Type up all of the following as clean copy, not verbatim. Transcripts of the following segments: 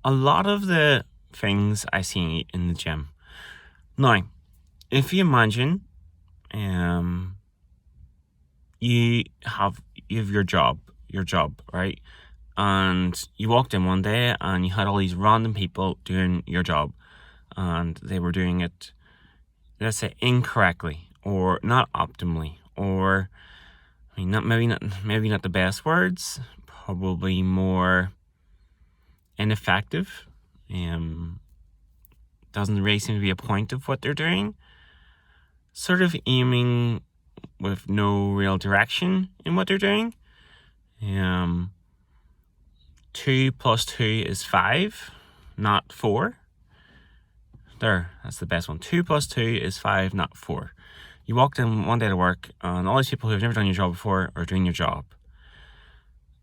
a lot of the things I see in the gym. Now, if you imagine, you have your job, right? And you walked in one day and you had all these random people doing your job, and they were doing it, let's say, incorrectly or not optimally, or maybe not the best words, probably more ineffective. Doesn't really seem to be a point of what they're doing. Sort of aiming with no real direction in what they're doing. 2 plus 2 is 5, not 4. There, that's the best one. 2 plus 2 is 5, not 4. You walked in one day to work, and all these people who've never done your job before are doing your job.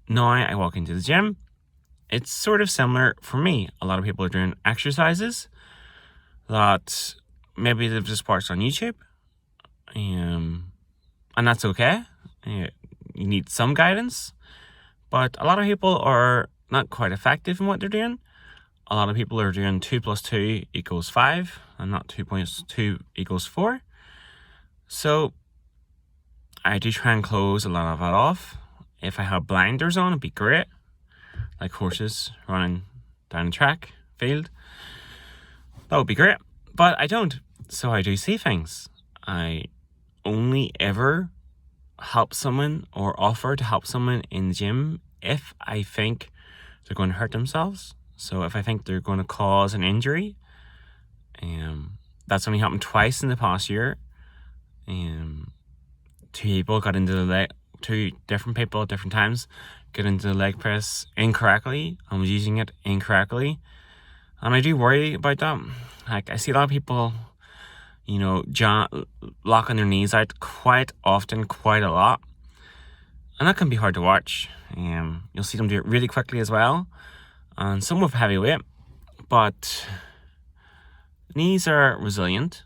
Now I walk into the gym. It's sort of similar for me. A lot of people are doing exercises that maybe they've just watched on YouTube. And that's okay. You need some guidance. But a lot of people are not quite effective in what they're doing. A lot of people are doing 2 plus 2 equals 5 and not 2 plus 2 equals 4. So I do try and close a lot of that off. If I have blinders on, it'd be great. Like horses running down a track field. That would be great. But I don't. So I do see things. I only ever help someone or offer to help someone in the gym if I think they're going to hurt themselves. So if I think they're going to cause an injury, that's only happened twice in the past year. Two different people at different times got into the leg press incorrectly and was using it incorrectly. And I do worry about that. Like, I see a lot of people, locking their knees out quite often, quite a lot. And that can be hard to watch. You'll see them do it really quickly as well. And some with heavy weight. But knees are resilient.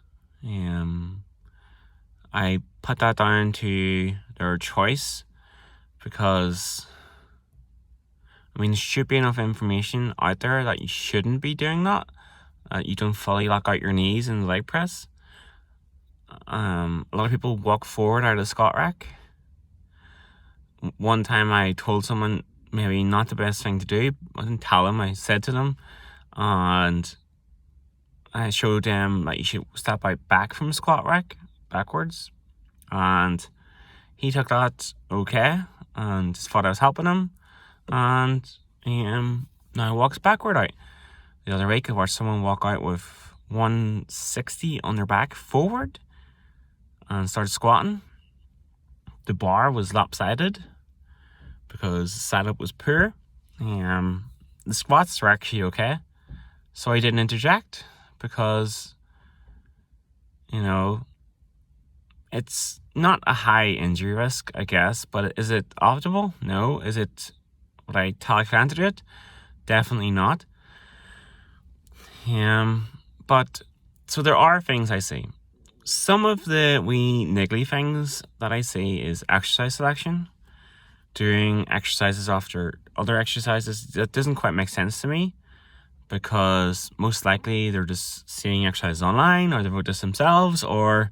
I put that down to their choice because, there should be enough information out there that you shouldn't be doing that. You don't fully lock out your knees in the leg press. A lot of people walk forward out of the squat rack. One time I told someone maybe not the best thing to do. I didn't tell them, I said to them. And I showed them that you should step out back from the squat rack, backwards. And he took that okay and just thought I was helping him. And now he walks backward out. The other week I watched someone walk out with 160 on their back forward and started squatting. The bar was lopsided because the setup was poor. The squats were actually okay. So I didn't interject because, it's not a high injury risk, I guess, but is it optimal? No. Is it what I tell a client to do it? Definitely not. But so there are things I see. Some of the wee niggly things that I see is exercise selection. Doing exercises after other exercises, that doesn't quite make sense to me because most likely they're just seeing exercises online or they've wrote this themselves, or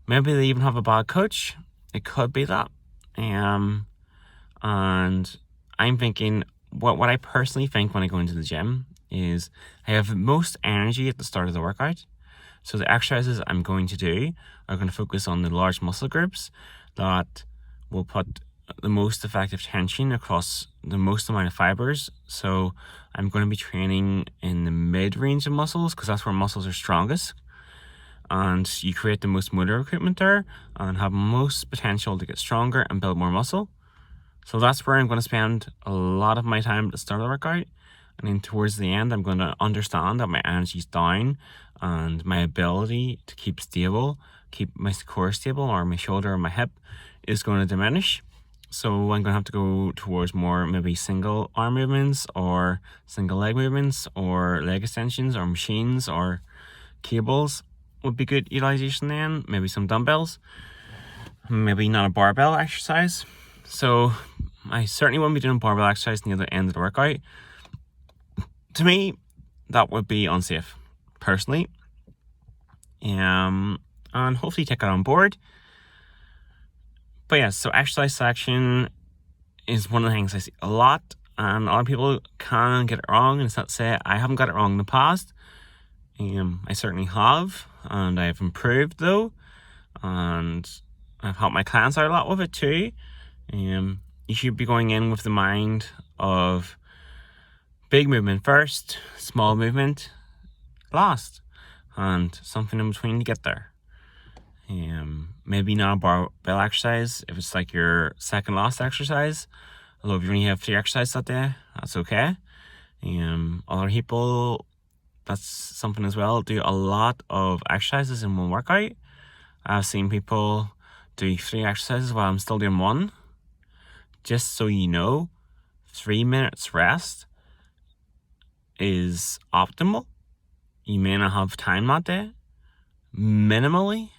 maybe they even have a bad coach. It could be that. And I'm thinking, what I personally think when I go into the gym is I have most energy at the start of the workout. So the exercises I'm going to do are going to focus on the large muscle groups that will put the most effective tension across the most amount of fibers. So I'm going to be training in the mid-range of muscles because that's where muscles are strongest. And you create the most motor recruitment there and have most potential to get stronger and build more muscle. So that's where I'm going to spend a lot of my time at the start of the workout. And then towards the end, I'm going to understand that my energy's down and my ability to keep my core stable, or my shoulder or my hip is going to diminish. So I'm going to have to go towards more maybe single arm movements or single leg movements or leg extensions or machines or cables would be good utilization then. Maybe some dumbbells. Maybe not a barbell exercise. So I certainly won't be doing barbell exercise near the end of the workout. to me, that would be unsafe, personally. And hopefully take it on board. But yeah, so exercise selection is one of the things I see a lot, and a lot of people can get it wrong. And it's not to say I haven't got it wrong in the past. I certainly have, and I've improved though, and I've helped my clients out a lot with it too. You should be going in with the mind of big movement first, small movement last, and something in between to get there. Maybe not a barbell exercise if it's like your second last exercise. Although if you only have 3 exercises that day, that's okay. Other people, that's something as well, do a lot of exercises in one workout. I've seen people do 3 exercises while I'm still doing 1. Just so you know, 3 minutes rest is optimal. You may not have time that day. Minimally,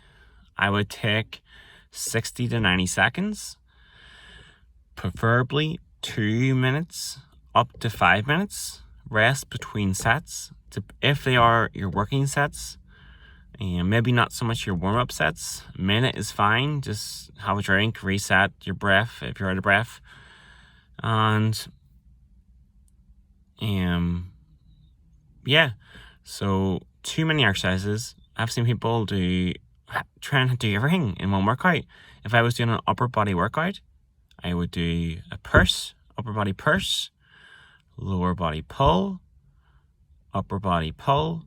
I would take 60 to 90 seconds, preferably 2 minutes up to 5 minutes rest between sets, if they are your working sets, and maybe not so much your warm-up sets. A minute is fine. Just have a drink, reset your breath if you're out of breath, and yeah, so too many exercises. I've seen people trying to do everything in one workout. If I was doing an upper body workout, I would do a pulse, upper body pulse, lower body pull, upper body pull,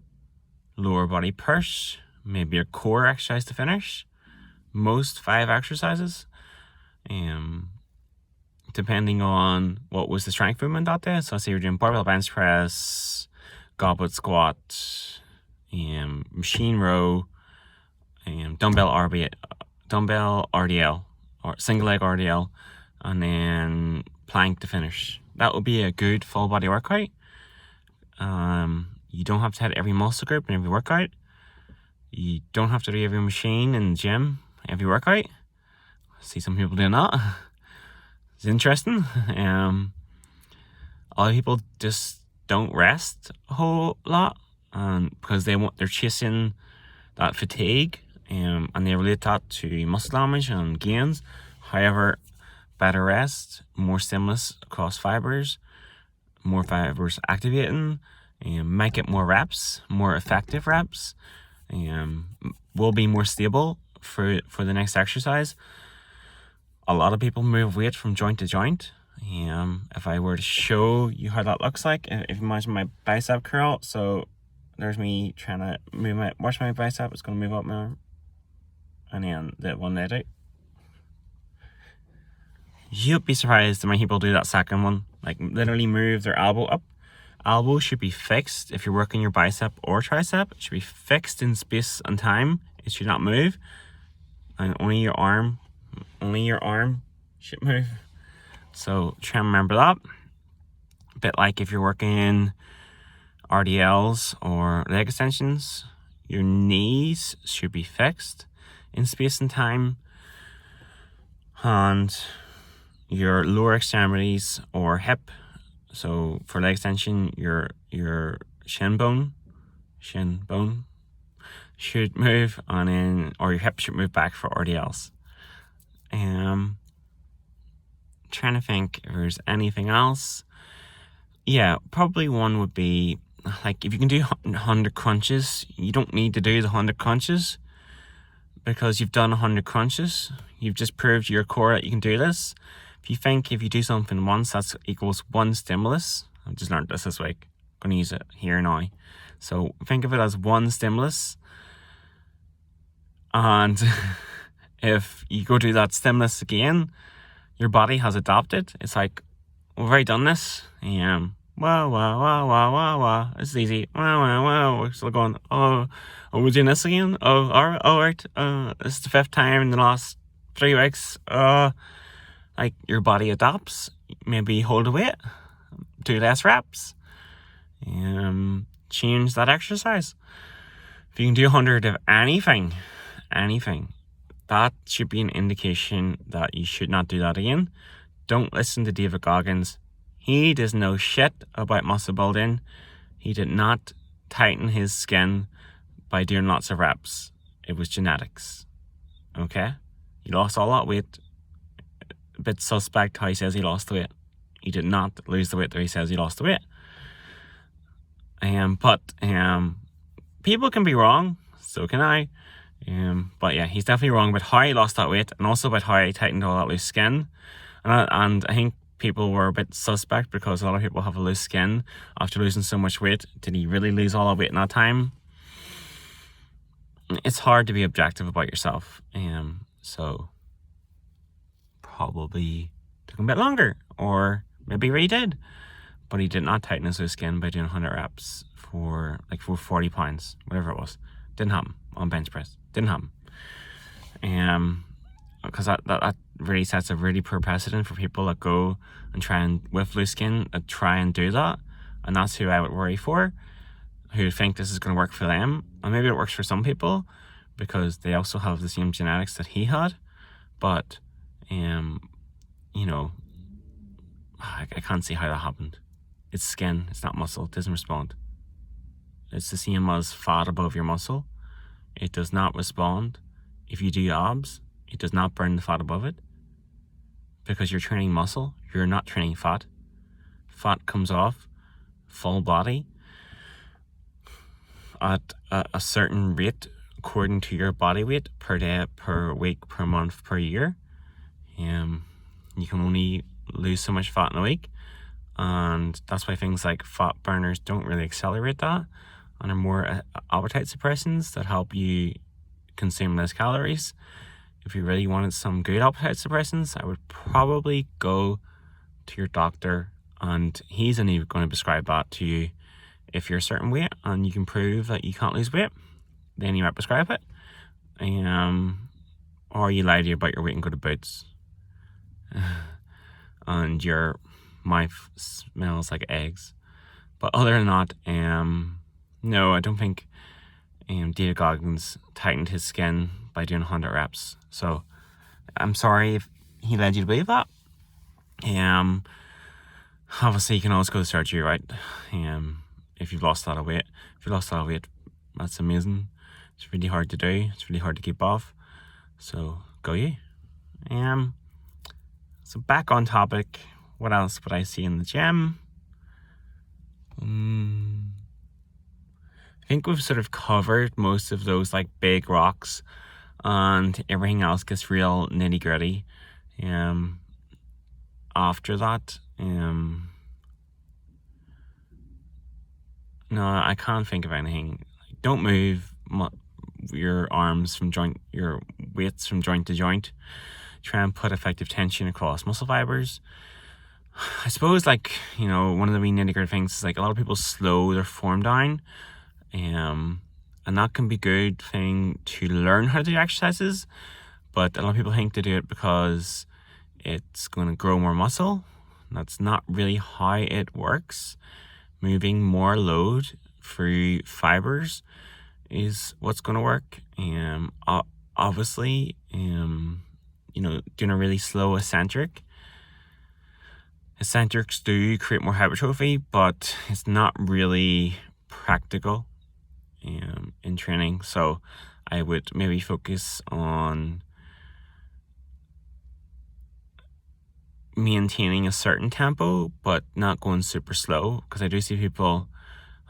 lower body pulse, maybe a core exercise to finish. Most 5 exercises, depending on what was the strength movement that day. So say you're doing barbell bench press, goblet squat, machine row, dumbbell RDL, or single leg RDL, and then plank to finish. That would be a good full body workout. You don't have to hit every muscle group in every workout. You don't have to do every machine in the gym every workout. I see some people doing that. It's interesting. A lot of people just don't rest a whole lot, because they're chasing that fatigue, and they relate that to muscle damage and gains. However, better rest, more stimulus across fibers, more fibers activating, might get more reps, more effective reps, will be more stable for the next exercise. A lot of people move weight from joint to joint. If I were to show you how that looks like, if you imagine my bicep curl, so there's me trying to watch my bicep, it's going to move up my arm, and then the one leg out. You'll be surprised how many people do that second one, like literally move their elbow up. Elbow should be fixed. If you're working your bicep or tricep, it should be fixed in space and time. It should not move, and only your arm should move. So try and remember that. A bit like if you're working RDLs or leg extensions, your knees should be fixed in space and time, and your lower extremities or hip. So for leg extension, your shin bone should move, and then or your hip should move back for RDLs. Trying to think if there's anything else. Yeah, probably one would be, like, if you can do 100 crunches, you don't need to do the 100 crunches, because you've done 100 crunches. You've just proved to your core that you can do this. If you think if you do something once, that equals 1 stimulus. I've just learned this week. I'm going to use it here now. So think of it as 1 stimulus. And if you go do that stimulus again, your body has adopted. It's like, we've already done this. Wow. This is easy. Wow. We're still going, we're doing this again? Oh, all right. This is the 5th time in the last 3 weeks. Like, your body adopts. Maybe hold a weight, do less reps, change that exercise. If you can do 100 of anything, that should be an indication that you should not do that again. Don't listen to David Goggins. He doesn't know shit about muscle building. He did not tighten his skin by doing lots of reps. It was genetics. Okay? He lost all that weight. A bit suspect how he says he lost the weight. He did not lose the weight that he says he lost the weight. But people can be wrong. So can I. But yeah, he's definitely wrong about how he lost that weight and also about how he tightened all that loose skin. And I think people were a bit suspect because a lot of people have a loose skin after losing so much weight. Did he really lose all that weight in that time? It's hard to be objective about yourself. So probably took him a bit longer, or maybe he really did. But he did not tighten his loose skin by doing 100 reps for 40 pounds, whatever it was. Didn't happen on bench press. Didn't happen. Because that really sets a really poor precedent for people that go and try and, with loose skin, try and do that. And that's who I would worry for, who think this is going to work for them. And maybe it works for some people because they also have the same genetics that he had. But, I can't see how that happened. It's skin, it's not muscle, it doesn't respond. It's the same as fat above your muscle. It does not respond. If you do abs, it does not burn the fat above it. Because you're training muscle, you're not training fat. Fat comes off full body at a certain rate according to your body weight per day, per week, per month, per year. You can only lose so much fat in a week. And that's why things like fat burners don't really accelerate that and are more appetite suppressants that help you consume less calories. If you really wanted some good appetite suppressants, I would probably go to your doctor, and he's only going to prescribe that to you if you're a certain weight and you can prove that you can't lose weight. Then you might prescribe it. Or you lie to you about your weight and go to Boots. And your mouth smells like eggs. But other than that, no, I don't think David Goggins tightened his skin by doing 100 reps. So I'm sorry if he led you to believe that. Obviously you can always go to surgery, right? If you've lost a lot of weight. If you lost a lot of weight, that's amazing. It's really hard to do. It's really hard to keep off. So go you. So back on topic. What else would I see in the gym? I think we've sort of covered most of those like big rocks, and everything else gets real nitty gritty. After that, no, I can't think of anything. Don't move your arms from joint, your weights from joint to joint. Try and put effective tension across muscle fibers. I suppose, one of the wee nitty-gritty things is, a lot of people slow their form down. And that can be a good thing to learn how to do exercises. But a lot of people think to do it because it's going to grow more muscle. That's not really how it works. Moving more load through fibers is what's going to work. Obviously, doing a really slow eccentric. Eccentrics do create more hypertrophy, but it's not really practical in training. So I would maybe focus on maintaining a certain tempo, but not going super slow. Because I do see people,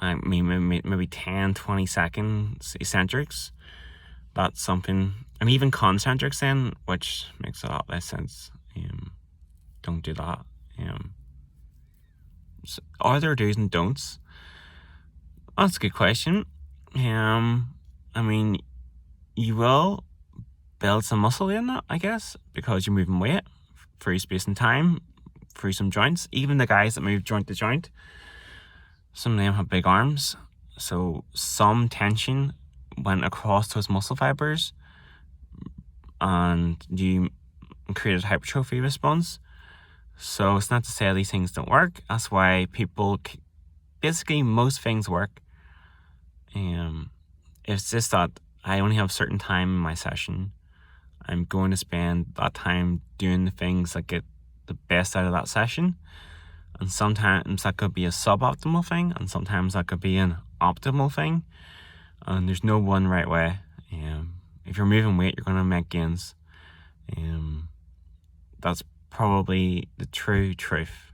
maybe 10, 20 seconds eccentrics. That's something. And even concentrics then, which makes a lot less sense. Don't do that. So are there do's and don'ts? That's a good question. You will build some muscle in that, I guess, because you're moving weight through space and time, through some joints. Even the guys that move joint to joint, some of them have big arms, so some tension went across those muscle fibers and you created a hypertrophy response. So it's not to say these things don't work. That's why basically most things work. It's just that I only have certain time in my session. I'm going to spend that time doing the things that get the best out of that session. And sometimes that could be a suboptimal thing, and sometimes that could be an optimal thing. And there's no one right way. If you're moving weight, you're going to make gains. That's probably the true truth.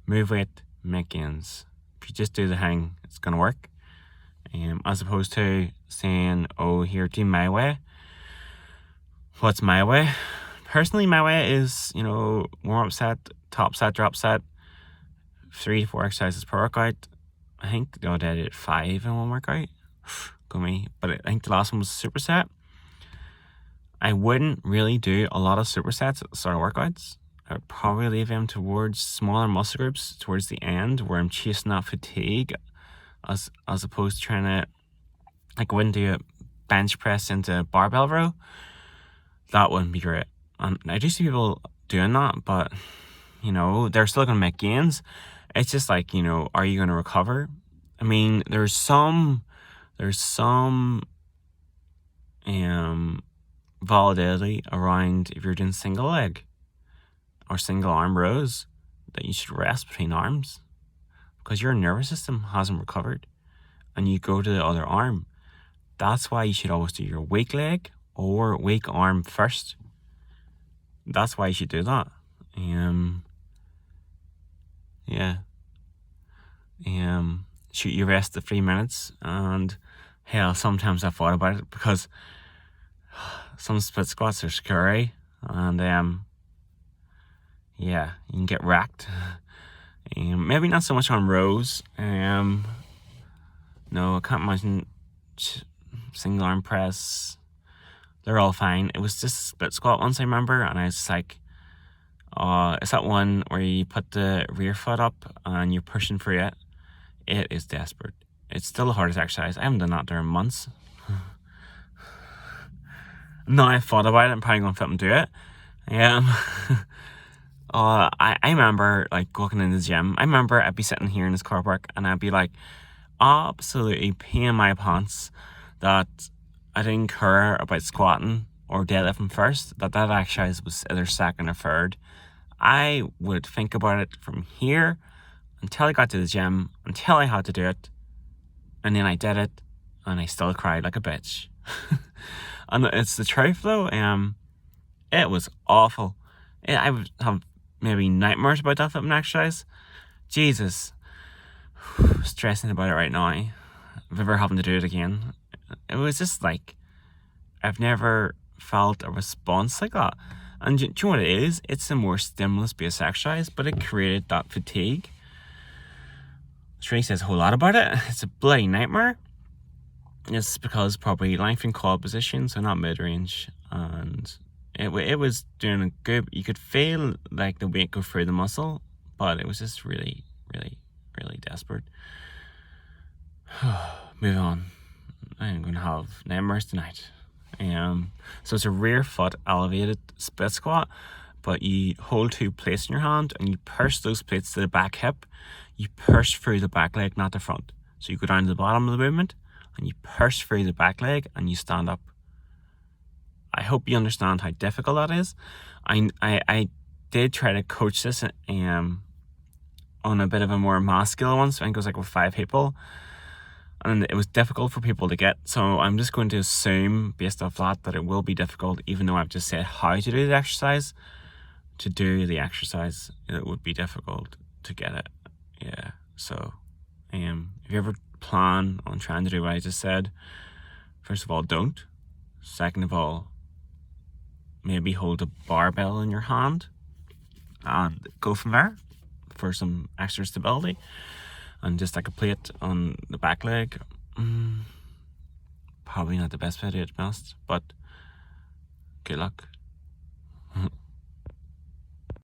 Move weight, make gains. If you just do the thing, it's going to work. As opposed to saying, oh, here, do my way. What's my way? Personally, my way is, warm-up set, top set, drop set, 3 to 4 exercises per workout. I think the other day I did 5 in one workout. Go me. But I think the last one was a superset. I wouldn't really do a lot of supersets at the start of workouts. I would probably leave them towards smaller muscle groups towards the end where I'm chasing that fatigue as opposed to trying to, I wouldn't do a bench press into barbell row. That wouldn't be great. And I do see people doing that, but, they're still going to make gains. It's just like, are you going to recover? I mean, there's some volatility around if you're doing single leg or single arm rows that you should rest between arms because your nervous system hasn't recovered and you go to the other arm. That's why you should always do your weak leg or weak arm first. That's why you should do that. Shoot, you rest the 3 minutes, and hell, sometimes I thought about it because some split squats are scary, and you can get wrecked. Maybe not so much on rows. No, I can't imagine single arm press. They're all fine. It was just a split squat once, I remember, and I was just like, it's that one where you put the rear foot up and you're pushing through it. It is desperate. It's still the hardest exercise. I haven't done that there in months. Now I thought about it, I'm probably going to flip and do it. I remember walking into the gym. I remember I'd be sitting here in this car park and I'd be absolutely peeing my pants that I didn't care about squatting or deadlifting first, that exercise was either second or third. I would think about it from here until I got to the gym, until I had to do it, and then I did it, and I still cried like a bitch. And it's the truth though. It was awful. I would have maybe nightmares about that flipping exercise. Jesus, stressing about it right now. If ever having to do it again, it was just I've never felt a response like that. And do you know what it is? It's a more stimulus-based exercise, but it created that fatigue. Which really says a whole lot about it. It's a bloody nightmare. It's because probably lengthened quad position, so not mid-range. And it was doing a good... You could feel the weight go through the muscle, but it was just really, really, really desperate. Move on. I'm going to have nightmares tonight. So it's a rear foot elevated split squat, but you hold 2 plates in your hand and you push those plates to the back hip. You push through the back leg, not the front. So you go down to the bottom of the movement and you push through the back leg and you stand up. I hope you understand how difficult that is. I did try to coach this on a bit of a more masculine one, so I think it was with 5 people. And it was difficult for people to get, so I'm just going to assume, based off that it will be difficult, even though I've just said how to do the exercise. To do the exercise, it would be difficult to get it. Yeah, so if you ever plan on trying to do what I just said, first of all, don't. Second of all, maybe hold a barbell in your hand and go from there for some extra stability. And just a plate on the back leg. Probably not the best idea, to be honest, but good luck.